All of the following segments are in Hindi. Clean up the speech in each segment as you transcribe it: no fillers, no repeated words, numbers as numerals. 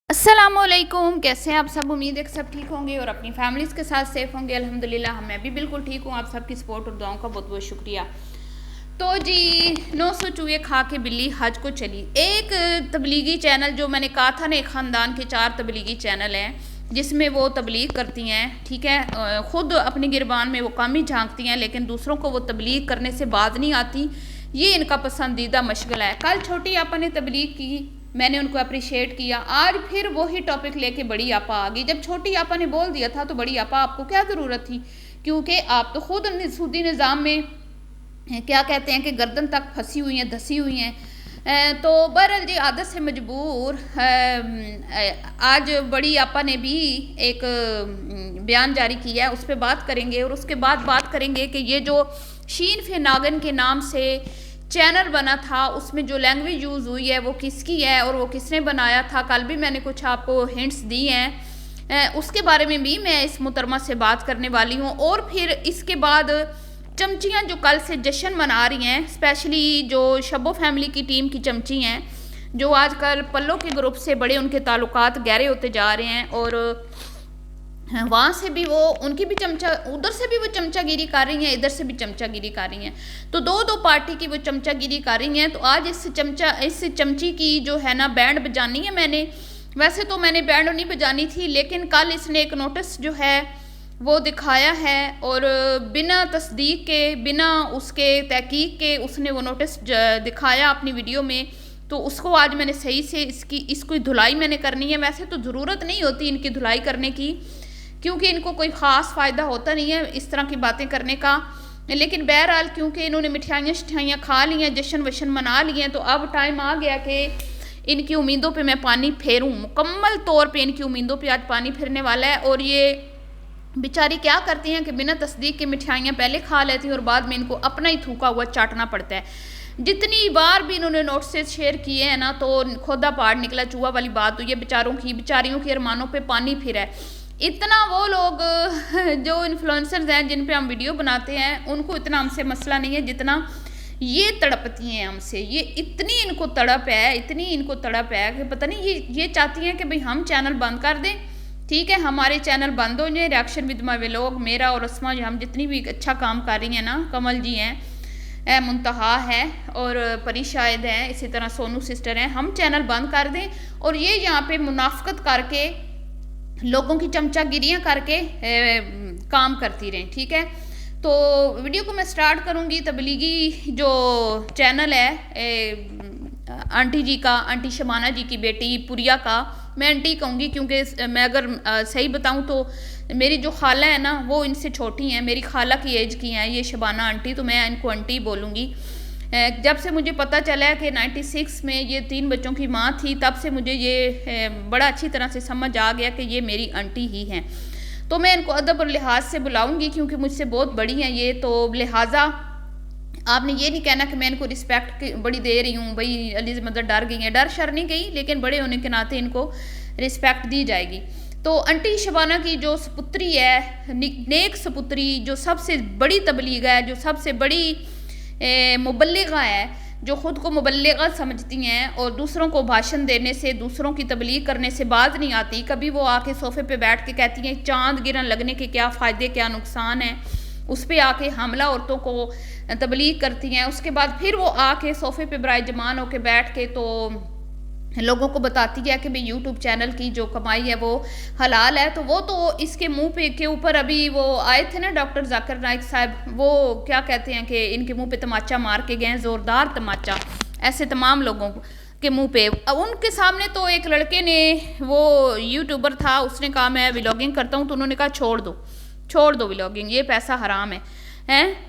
अस्सलामुअलैकुम, कैसे हैं आप सब। उम्मीद है कि सब ठीक होंगे और अपनी फैमिलीज़ के साथ सेफ होंगे। अल्हम्दुलिल्लाह मैं भी बिल्कुल ठीक हूँ। आप सबकी सपोर्ट और दुआओं का बहुत बहुत शुक्रिया। तो जी 900 चूहे खा के बिल्ली हज को चली। एक तबलीगी चैनल जो मैंने कहा था ना, एक ख़ानदान के 4 तबलीगी चैनल हैं जिसमें वो तबलीग करती हैं, ठीक है। ख़ुद अपनी गिरबान में वो कम ही झांकती हैं लेकिन दूसरों को वो तबलीग करने से बाज नहीं आती। ये इनका पसंदीदा मशगला है। कल छोटी आपा ने तबलीग की, मैंने उनको अप्रिशिएट किया। आज फिर वही टॉपिक लेके बड़ी आपा आ गई। जब छोटी आपा ने बोल दिया था तो बड़ी आपा आपको क्या ज़रूरत थी, क्योंकि आप तो खुद सूदी निज़ाम में क्या कहते हैं कि गर्दन तक फंसी हुई हैं, धसी हुई हैं। तो बहरहाल जी आदत से मजबूर आज बड़ी आपा ने भी एक बयान जारी किया है, उस पर बात करेंगे। और उसके बाद बात करेंगे कि ये जो शीन फे नागन के नाम से चैनल बना था उसमें जो लैंग्वेज यूज़ हुई है वो किसकी है और वो किसने बनाया था। कल भी मैंने कुछ आपको हिंट्स दी हैं, उसके बारे में भी मैं इस मुहतरमा से बात करने वाली हूँ। और फिर इसके बाद चमचियाँ जो कल से जश्न मना रही हैं, स्पेशली जो शब्बो फैमिली की टीम की चमची हैं जो आजकल पल्लो के ग्रुप से बड़े उनके ताल्लुकात गहरे होते जा रहे हैं और वहाँ से भी वो उनकी भी चमचा, उधर से भी वो चमचागिरी कर रही हैं, इधर से भी चमचागिरी कर रही हैं। तो दो दो पार्टी की वो चमचागिरी कर रही हैं। तो आज इस चमची की जो है ना बैंड बजानी है। मैंने वैसे तो मैंने बैंड नहीं बजानी थी लेकिन कल इसने एक नोटिस जो है वो दिखाया है और बिना तस्दीक के, बिना उसके तहकीक के उसने वो नोटिस दिखाया अपनी वीडियो में। तो उसको आज मैंने सही से इसकी धुलाई मैंने करनी है। वैसे तो ज़रूरत नहीं होती इनकी धुलाई करने की, क्योंकि इनको कोई ख़ास फ़ायदा होता नहीं है इस तरह की बातें करने का। लेकिन बहरहाल क्योंकि इन्होंने मिठाइयाँ खा ली हैं, जश्न वशन मना लिए हैं, तो अब टाइम आ गया कि इनकी उम्मीदों पे मैं पानी फेरूं। मुकम्मल तौर पे इनकी उम्मीदों पे आज पानी फिरने वाला है। और ये बेचारी क्या करती हैं कि बिना तस्दीक के मिठाइयाँ पहले खा लेती हैं और बाद में इनको अपना ही थूका हुआ चाटना पड़ता है। जितनी बार भी इन्होंने नोट्स शेयर किए हैं ना, तो खोदा पहाड़ निकला चूहा वाली बात हुई है। बेचारियों की अरमानों पे पानी फिरा है। इतना वो लोग जो इन्फ्लुएंसर्स हैं जिन पे हम वीडियो बनाते हैं उनको इतना हमसे मसला नहीं है जितना ये तड़पती हैं हमसे। ये इतनी इनको तड़प है कि पता नहीं ये चाहती हैं कि भाई हम चैनल बंद कर दें, ठीक है, हमारे चैनल बंद हो जाए। रिएक्शन विद माय व्लॉग, मेरा और अस्मा जो हम जितनी भी अच्छा काम कर रही हैं ना, कमल जी हैं, मुंतहा है और परी शायद हैं, इसी तरह सोनू सिस्टर हैं, हम चैनल बंद कर दें और ये यहाँ पे मुनाफकत करके लोगों की चमचागिरियाँ करके काम करती रहें, ठीक है। तो वीडियो को मैं स्टार्ट करूँगी। तबलीगी जो चैनल है आंटी जी का, आंटी शबाना जी की बेटी पुरिया का, मैं आंटी कहूँगी क्योंकि मैं अगर सही बताऊँ तो मेरी जो खाला है ना वो इनसे छोटी हैं, मेरी खाला की एज की हैं ये शबाना आंटी, तो मैं इनको आंटी बोलूँगी। जब से मुझे पता चला है कि 96 में ये 3 बच्चों की माँ थी, तब से मुझे ये बड़ा अच्छी तरह से समझ आ गया कि ये मेरी आंटी ही हैं। तो मैं इनको अदब और लिहाज से बुलाऊंगी क्योंकि मुझसे बहुत बड़ी हैं ये। तो लिहाजा आपने ये नहीं कहना कि मैं इनको रिस्पेक्ट बड़ी दे रही हूँ, भाई अलीज़ मदर डर गई हैं। डर शर नहीं गई, लेकिन बड़े होने के नाते इनको रिस्पेक्ट दी जाएगी। तो आंटी शबाना की जो सपुत्री है, नेक सपुत्री, जो सबसे बड़ी तबलीगा है, जो सबसे बड़ी मुबल्लिगा है, जो ख़ुद को मुबल्लिगा समझती हैं और दूसरों को भाषण देने से, दूसरों की तबलीग करने से बाज नहीं आती। कभी वो आके सोफ़े पे बैठ के कहती हैं चांद गिरन लगने के क्या फ़ायदे, क्या नुकसान है, उस पर आके हमला औरतों को तबलीग करती हैं। उसके बाद फिर वो आके सोफ़े पे बराजमान होके बैठ के तो लोगों को बताती है कि भाई यूट्यूब चैनल की जो कमाई है वो हलाल है। तो वो तो इसके मुंह पे के ऊपर अभी वो आए थे ना डॉक्टर जाकिर नाइक साहब, वो क्या कहते हैं कि इनके मुंह पे तमाचा मार के गए, ज़ोरदार तमाचा, ऐसे तमाम लोगों के मुंह पे। अब उनके सामने तो एक लड़के ने, वो यूट्यूबर था, उसने कहा मैं व्लॉगिंग करता हूँ, तो उन्होंने कहा छोड़ दो व्लॉगिंग, ये पैसा हराम है।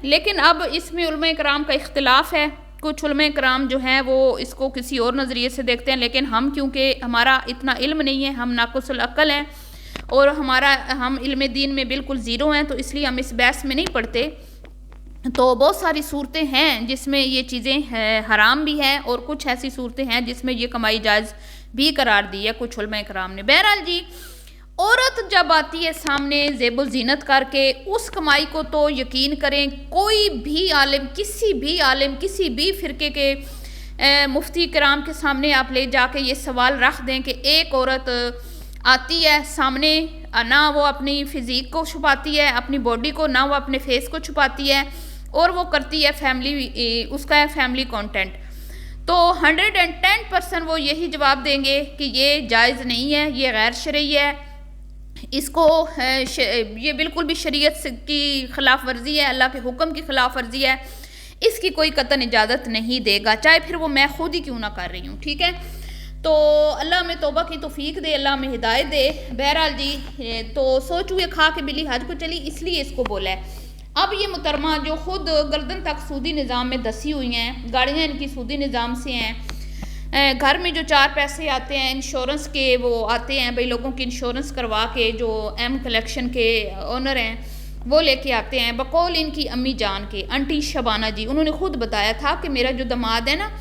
लेकिन अब इसमें उलमा कराम का इख्तिलाफ है। कुछ उलमा कराम जो हैं वो इसको किसी और नज़रिए से देखते हैं, लेकिन हम क्योंकि हमारा इतना इल्म नहीं है, हम नाकुसल अक्ल हैं और हम इल्म दीन में बिल्कुल ज़ीरो हैं, तो इसलिए हम इस बहस में नहीं पढ़ते। तो बहुत सारी सूरतें हैं जिसमें ये चीज़ें हराम भी हैं और कुछ ऐसी सूरतें हैं जिसमें ये कमाई जायज़ भी करार दी है कुछ उलमा कराम ने। बहरहाल जी, औरत जब आती है सामने ज़ेबुल ज़ीनत करके, उस कमाई को तो यकीन करें कोई भी आलिम, किसी भी फ़िरके के मुफ्ती कराम के सामने आप ले जाके ये सवाल रख दें कि एक औरत आती है सामने, ना वो अपनी फिज़ीक को छुपाती है, अपनी बॉडी को, ना वो अपने फेस को छुपाती है, और वो करती है फैमिली, उसका है फैमिली कंटेंट, तो 110% वो यही जवाब देंगे कि ये जायज़ नहीं है, ये गैर शरई है, इसको ये बिल्कुल भी शरीयत की ख़िलाफ़ वर्जी है, अल्लाह के हुक्म की ख़िलाफ़ वर्जी है, इसकी कोई कतन इजाज़त नहीं देगा, चाहे फिर वो मैं खुद ही क्यों ना कर रही हूँ। ठीक है, तो अल्लाह में तौबा की तौफीक दे, अल्लाह में हिदायत दे। बहरहाल जी, तो सो चूहे खा के बिल्ली हज को चली, इसलिए इसको बोला है। अब ये मुहतरमा जो खुद गर्दन तक सूदी निज़ाम में दसी हुई हैं, गाड़ियाँ इनकी सूदी निज़ाम से हैं, घर में जो 4 पैसे आते हैं इंश्योरेंस के, वो आते हैं भाई लोगों की इंश्योरेंस करवा के, जो एम कलेक्शन के ओनर हैं वो लेके आते हैं, बकौल इनकी अम्मी जान के, आंटी शबाना जी, उन्होंने खुद बताया था कि मेरा जो दामाद है ना,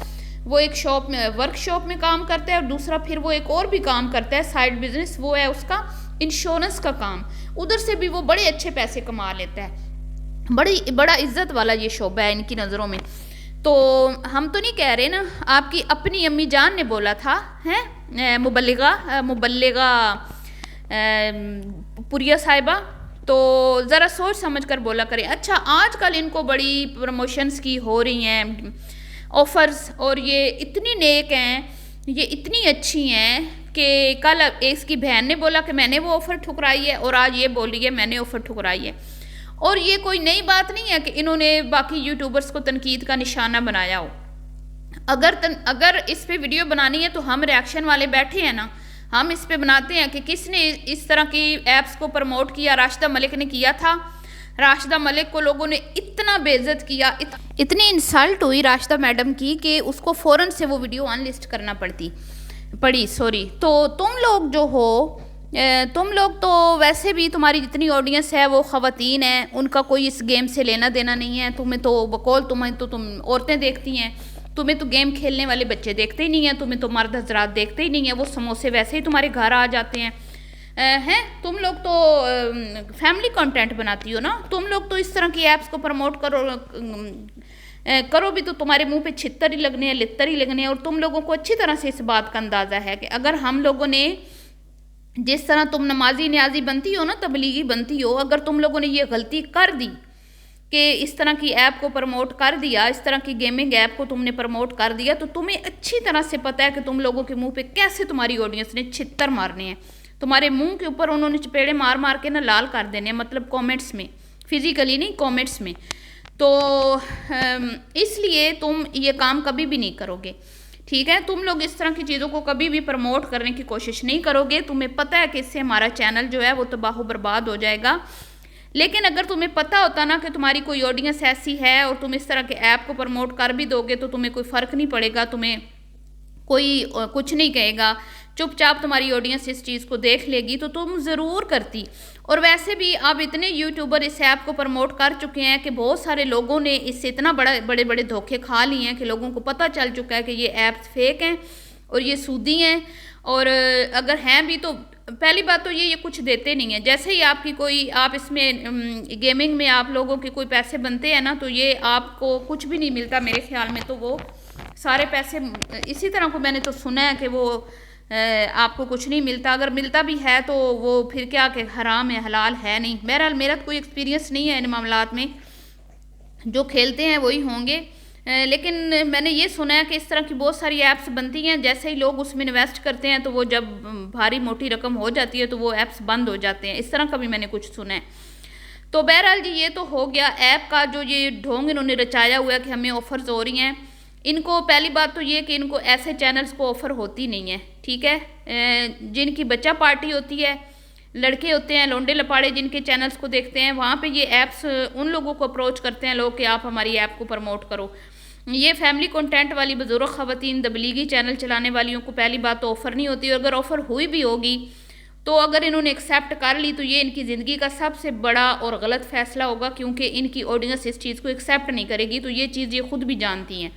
वो एक शॉप में, वर्कशॉप में काम करता है, और दूसरा फिर वो एक और भी काम करता है, साइड बिजनेस, वो है उसका इंश्योरेंस का काम, उधर से भी वो बड़े अच्छे पैसे कमा लेता है, बड़ा इज्जत वाला ये शोबा है इनकी नज़रों में। तो हम तो नहीं कह रहे ना, आपकी अपनी अम्मी जान ने बोला था, हैं मुबल्लिगा पुरिया साहिबा, तो ज़रा सोच समझ कर बोला करें। अच्छा, आजकल इनको बड़ी प्रमोशंस की हो रही हैं, ऑफ़र्स, और ये इतनी नेक हैं, ये इतनी अच्छी हैं कि कल इसकी बहन ने बोला कि मैंने वो ऑफ़र ठुकराई है, और आज ये बोल रही है मैंने ऑफ़र ठुकराई है। और ये कोई नई बात नहीं है कि इन्होंने बाकी यूट्यूबर्स को तनकीद का निशाना बनाया हो। अगर इस पे वीडियो बनानी है तो हम रिएक्शन वाले बैठे हैं ना, हम इस पे बनाते हैं कि किसने इस तरह की ऐप्स को प्रमोट किया। राशिदा मलिक ने किया था, राशिदा मलिक को लोगों ने इतना बेइज्जत किया, इतनी इंसल्ट हुई राशिदा मैडम की कि उसको फ़ौरन से वो वीडियो अनलिस्ट करना पड़ी। तो तुम लोग जो हो, तुम लोग तो वैसे भी, तुम्हारी जितनी ऑडियंस है वो ख़वातीन हैं, उनका कोई इस गेम से लेना देना नहीं है। तुम्हें तो बकौल तुम औरतें देखती हैं, तुम्हें तो गेम खेलने वाले बच्चे देखते ही नहीं हैं, तुम्हें तो मर्द हजरात देखते ही नहीं हैं, वो समोसे वैसे ही तुम्हारे घर आ जाते हैं। तुम लोग तो फैमिली कंटेंट बनाती हो ना, तुम लोग तो इस तरह की ऐप्स को प्रमोट करो भी तो तुम्हारे मुंह पे छित्तर ही लगने हैं, लित्तर ही लगने हैं। और तुम लोगों को अच्छी तरह से इस बात का अंदाज़ा है कि अगर हम लोगों ने, जिस तरह तुम नमाजी न्याजी बनती हो ना, तबलीगी बनती हो, अगर तुम लोगों ने ये गलती कर दी कि इस तरह की ऐप को प्रमोट कर दिया, इस तरह की गेमिंग ऐप को तुमने प्रमोट कर दिया, तो तुम्हें अच्छी तरह से पता है कि तुम लोगों के मुंह पे कैसे तुम्हारी ऑडियंस ने छित्तर मारने हैं, तुम्हारे मुंह के ऊपर उन्होंने चपेड़े मार मार के ना लाल कर देने हैं, मतलब कमेंट्स में, फिजिकली नहीं, कमेंट्स में। तो इसलिए तुम ये काम कभी भी नहीं करोगे, ठीक है। तुम लोग इस तरह की चीज़ों को कभी भी प्रमोट करने की कोशिश नहीं करोगे, तुम्हें पता है कि इससे हमारा चैनल जो है वो तबाह बर्बाद हो जाएगा। लेकिन अगर तुम्हें पता होता ना कि तुम्हारी कोई ऑडियंस ऐसी है और तुम इस तरह के ऐप को प्रमोट कर भी दोगे तो तुम्हें कोई फ़र्क नहीं पड़ेगा, तुम्हें कोई कुछ नहीं कहेगा, चुपचाप तुम्हारी ऑडियंस इस चीज़ को देख लेगी, तो तुम ज़रूर करती। और वैसे भी अब इतने यूट्यूबर इस ऐप को प्रमोट कर चुके हैं कि बहुत सारे लोगों ने इससे इतना बड़े बड़े धोखे खा लिए हैं कि लोगों को पता चल चुका है कि ये ऐप्स फेक हैं और ये सूदी हैं। और अगर हैं भी तो पहली बात तो ये कुछ देते नहीं हैं। जैसे ही आपकी कोई, आप इसमें गेमिंग में आप लोगों के कोई पैसे बनते हैं ना, तो ये आपको कुछ भी नहीं मिलता मेरे ख्याल में। तो वो सारे पैसे इसी तरह को मैंने तो सुना है कि वो आपको कुछ नहीं मिलता, अगर मिलता भी है तो वो फिर क्या कि हराम है, हलाल है नहीं। बहरहाल मेरा तो कोई एक्सपीरियंस नहीं है इन मामलात में, जो खेलते हैं वही होंगे। लेकिन मैंने ये सुना है कि इस तरह की बहुत सारी ऐप्स बनती हैं, जैसे ही लोग उसमें इन्वेस्ट करते हैं तो वो जब भारी मोटी रकम हो जाती है तो वो ऐप्स बंद हो जाते हैं। इस तरह का भी मैंने कुछ सुना है। तो बहरहाल जी ये तो हो गया ऐप का जो ये ढोंग इन्होंने रचाया हुआ है कि हमें ऑफ़र्स हो रही हैं। इनको पहली बात तो ये कि इनको ऐसे चैनल्स को ऑफ़र होती नहीं है, ठीक है। जिनकी बच्चा पार्टी होती है, लड़के होते हैं लौंडे लपाड़े जिनके चैनल्स को देखते हैं, वहाँ पे ये ऐप्स उन लोगों को अप्रोच करते हैं लोग कि आप हमारी ऐप को प्रमोट करो। ये फैमिली कंटेंट वाली बुजुर्ग ख़वातीन तबलीगी चैनल चलाने वालियों को पहली बात तो ऑफ़र नहीं होती। अगर ऑफ़र हुई भी होगी तो अगर इन्होंने एक्सेप्ट कर ली तो ये इनकी ज़िंदगी का सबसे बड़ा और गलत फ़ैसला होगा, क्योंकि इनकी ऑडियंस इस चीज़ को एक्सेप्ट नहीं करेगी। तो ये चीज़ ये खुद भी जानती हैं,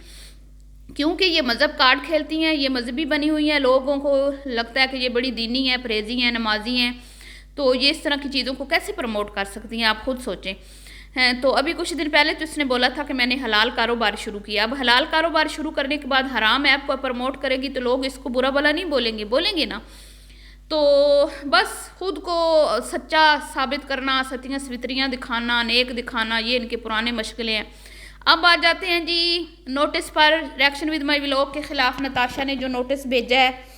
क्योंकि ये मज़हब कार्ड खेलती हैं, ये मजहबी बनी हुई हैं, लोगों को लगता है कि ये बड़ी दीनी हैं, परहेज़ी हैं, नमाजी हैं, तो ये इस तरह की चीज़ों को कैसे प्रमोट कर सकती हैं, आप खुद सोचें। हैं। तो अभी कुछ दिन पहले तो इसने बोला था कि मैंने हलाल कारोबार शुरू किया। अब हलाल कारोबार शुरू करने के बाद हराम ऐप को प्रमोट करेगी तो लोग इसको बुरा भला नहीं बोलेंगे, बोलेंगे ना। तो बस खुद को सच्चा साबित करना, सतियाँ सवित्रियाँ दिखाना, नेक दिखाना, ये इनके पुराने मशगले हैं। अब आ जाते हैं जी नोटिस पर। रिएक्शन विद माई व्लॉग के ख़िलाफ़ नताशा ने जो नोटिस भेजा है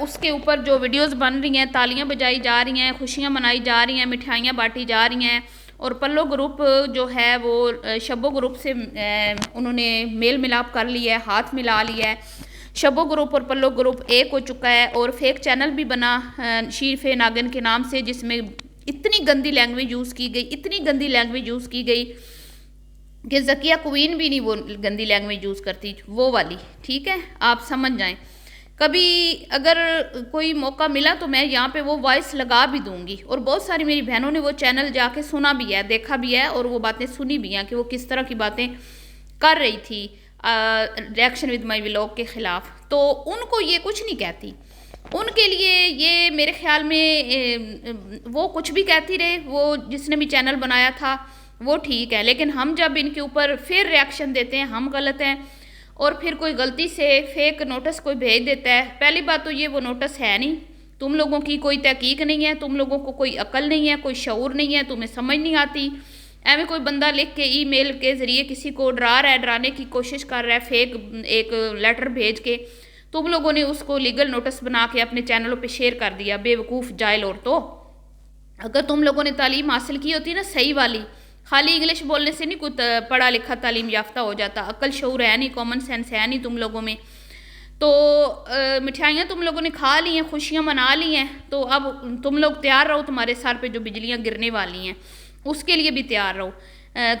उसके ऊपर जो वीडियोस बन रही हैं, तालियां बजाई जा रही हैं, खुशियां मनाई जा रही हैं, मिठाइयां बांटी जा रही हैं। और पल्लो ग्रुप जो है वो शब्बो ग्रुप से उन्होंने मेल मिलाप कर लिया है, हाथ मिला लिया है। शब्बो ग्रुप और पल्लो ग्रुप एक हो चुका है और फेक चैनल भी बना शीरफे नागिन के नाम से, जिसमें इतनी गंदी लैंग्वेज यूज़ की गई, इतनी गंदी लैंग्वेज यूज़ की गई कि ज़किया क्वीन भी नहीं वो गंदी लैंग्वेज यूज़ करती, वो वाली। ठीक है, आप समझ जाएं। कभी अगर कोई मौका मिला तो मैं यहाँ पे वो वॉइस लगा भी दूंगी। और बहुत सारी मेरी बहनों ने वो चैनल जाके सुना भी है, देखा भी है और वो बातें सुनी भी हैं कि वो किस तरह की बातें कर रही थी रिएक्शन विद माई व्लॉग के ख़िलाफ़। तो उनको ये कुछ नहीं कहती, उनके लिए ये मेरे ख्याल में वो कुछ भी कहती रहे, वो जिसने भी चैनल बनाया था वो ठीक है। लेकिन हम जब इनके ऊपर फिर रिएक्शन देते हैं हम गलत हैं, और फिर कोई गलती से फेक नोटिस कोई भेज देता है। पहली बात तो ये वो नोटिस है नहीं, तुम लोगों की कोई तहकीक नहीं है, तुम लोगों को कोई अकल नहीं है, कोई शऊर नहीं है, तुम्हें समझ नहीं आती। एवं कोई बंदा लिख के ईमेल के ज़रिए किसी को डरा रहा है, डराने की कोशिश कर रहा है, फेक एक लेटर भेज के तुम लोगों ने उसको लीगल नोटिस बना के अपने चैनलों पे शेयर कर दिया। बेवकूफ़ जाहिल औरतों, अगर तुम लोगों ने तालीम हासिल की होती ना सही वाली, खाली इंग्लिश बोलने से नहीं कुछ पढ़ा लिखा तालीम याफ्ता हो जाता। अक्ल शऊर है नहीं, कॉमन सेंस है नहीं तुम लोगों में। तो मिठाइयाँ तुम लोगों ने खा ली हैं, खुशियाँ मना ली हैं, तो अब तुम लोग तैयार रहो, तुम्हारे सर पे जो बिजलियाँ गिरने वाली हैं उसके लिए भी तैयार रहो।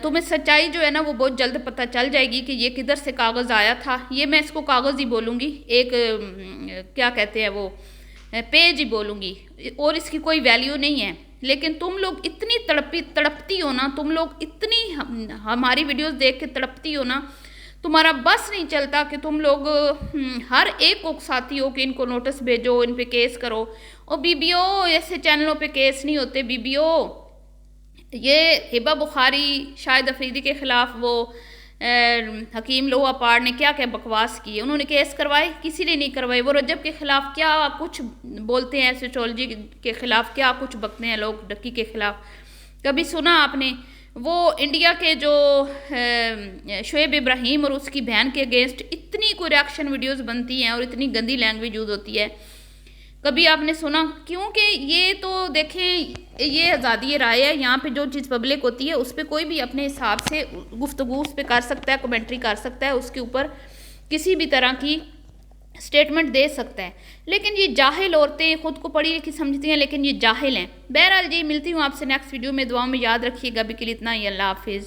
तुम्हें सच्चाई जो है ना वो बहुत जल्द पता चल जाएगी कि ये किधर से कागज़ आया था। ये मैं इसको कागज़ ही बोलूँगी, एक क्या कहते हैं वो पेज ही बोलूँगी, और इसकी कोई वैल्यू नहीं है। लेकिन तुम लोग इतनी तड़पती हो ना, तुम लोग इतनी हमारी वीडियोस देख के तड़पती हो ना, तुम्हारा बस नहीं चलता कि तुम लोग हर एक को उकसाती हो कि इनको नोटिस भेजो, इन पे केस करो। और बीबीओ ऐसे चैनलों पे केस नहीं होते बीबीओ। ये हिबा बुखारी शाहिद अफरीदी के ख़िलाफ़ वो हकीम लोहा पाड़ ने क्या क्या बकवास की है, उन्होंने केस करवाए? किसी ने नहीं करवाए। वो रजब के ख़िलाफ़ क्या कुछ बोलते हैं, सोशोलॉजी के ख़िलाफ़ क्या कुछ बकते हैं लोग, डक्की के ख़िलाफ़ कभी सुना आपने? वो इंडिया के जो शुएब इब्राहिम और उसकी बहन के अगेंस्ट इतनी कोई रिएक्शन वीडियोस बनती हैं और इतनी गंदी लैंग्वेज यूज़ होती है, कभी आपने सुना? क्योंकि ये तो देखें, ये आज़ादी राय है, यहाँ पे जो चीज़ पब्लिक होती है उस पर कोई भी अपने हिसाब से गुफ्तगू उस पर कर सकता है, कमेंट्री कर सकता है, उसके ऊपर किसी भी तरह की स्टेटमेंट दे सकता है। लेकिन ये जाहिल औरतें खुद को पढ़ी लिखी समझती हैं, लेकिन ये जाहिल हैं। बहरहाल जी, मिलती हूँ आपसे नेक्स्ट वीडियो में। दुआ में याद रखिएगा। अभी के लिए इतना ही, अल्लाह हाफिज़।